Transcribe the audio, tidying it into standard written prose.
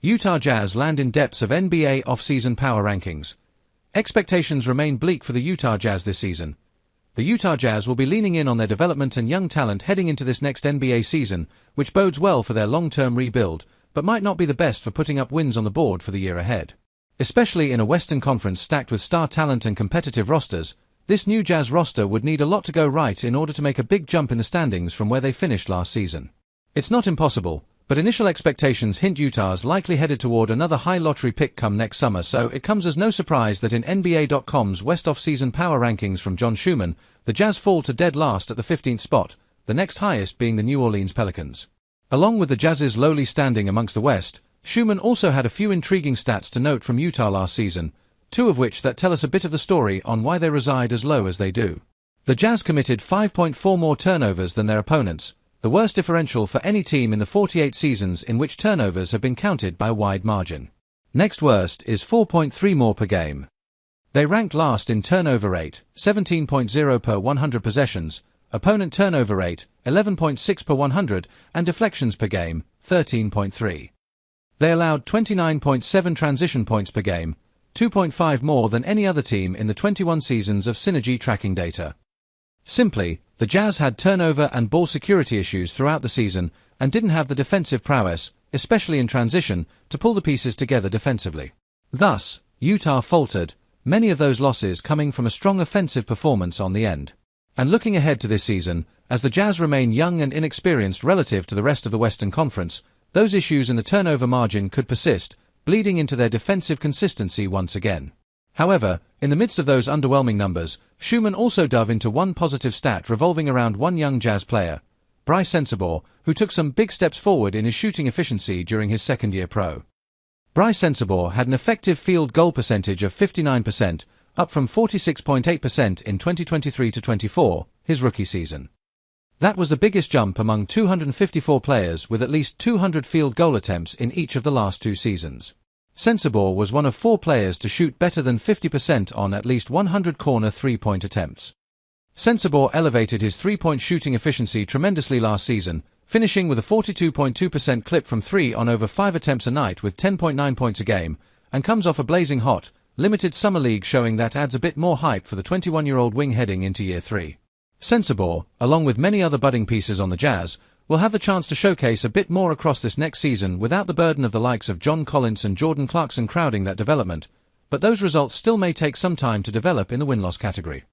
Utah Jazz land in depths of NBA offseason power rankings. Expectations remain bleak for the Utah Jazz this season. The Utah Jazz will be leaning in on their development and young talent heading into this next NBA season, which bodes well for their long-term rebuild, but might not be the best for putting up wins on the board for the year ahead. Especially in a Western Conference stacked with star talent and competitive rosters, this new Jazz roster would need a lot to go right in order to make a big jump in the standings from where they finished last season. It's not impossible, but initial expectations hint Utah's likely headed toward another high lottery pick come next summer, so it comes as no surprise that in NBA.com's West off-season power rankings from John Schumann, the Jazz fall to dead last at the 15th spot, the next highest being the New Orleans Pelicans. Along with the Jazz's lowly standing amongst the West, Schumann also had a few intriguing stats to note from Utah last season, two of which that tell us a bit of the story on why they reside as low as they do. The Jazz committed 5.4 more turnovers than their opponents, the worst differential for any team in the 48 seasons in which turnovers have been counted by a wide margin. Next worst is 4.3 more per game. They ranked last in turnover rate, 17.0 per 100 possessions, opponent turnover rate, 11.6 per 100, and deflections per game, 13.3. They allowed 29.7 transition points per game, 2.5 more than any other team in the 21 seasons of Synergy tracking data. Simply, the Jazz had turnover and ball security issues throughout the season and didn't have the defensive prowess, especially in transition, to pull the pieces together defensively. Thus, Utah faltered, many of those losses coming from a strong offensive performance on the end. And looking ahead to this season, as the Jazz remain young and inexperienced relative to the rest of the Western Conference, those issues in the turnover margin could persist, bleeding into their defensive consistency once again. However, in the midst of those underwhelming numbers, Schumann also dove into one positive stat revolving around one young Jazz player, Bryce Sensabaugh, who took some big steps forward in his shooting efficiency during his second-year pro. Bryce Sensabaugh had an effective field goal percentage of 59%, up from 46.8% in 2023-24, his rookie season. That was the biggest jump among 254 players with at least 200 field goal attempts in each of the last two seasons. Sensabaugh was one of 4 players to shoot better than 50% on at least 100 corner three-point attempts. Sensabaugh elevated his three-point shooting efficiency tremendously last season, finishing with a 42.2% clip from 3 on over 5 attempts a night with 10.9 points a game, and comes off a blazing hot, limited summer league showing that adds a bit more hype for the 21-year-old wing heading into year 3. Sensabaugh, along with many other budding pieces on the Jazz, will have the chance to showcase a bit more across this next season without the burden of the likes of John Collins and Jordan Clarkson crowding that development, but those results still may take some time to develop in the win-loss category.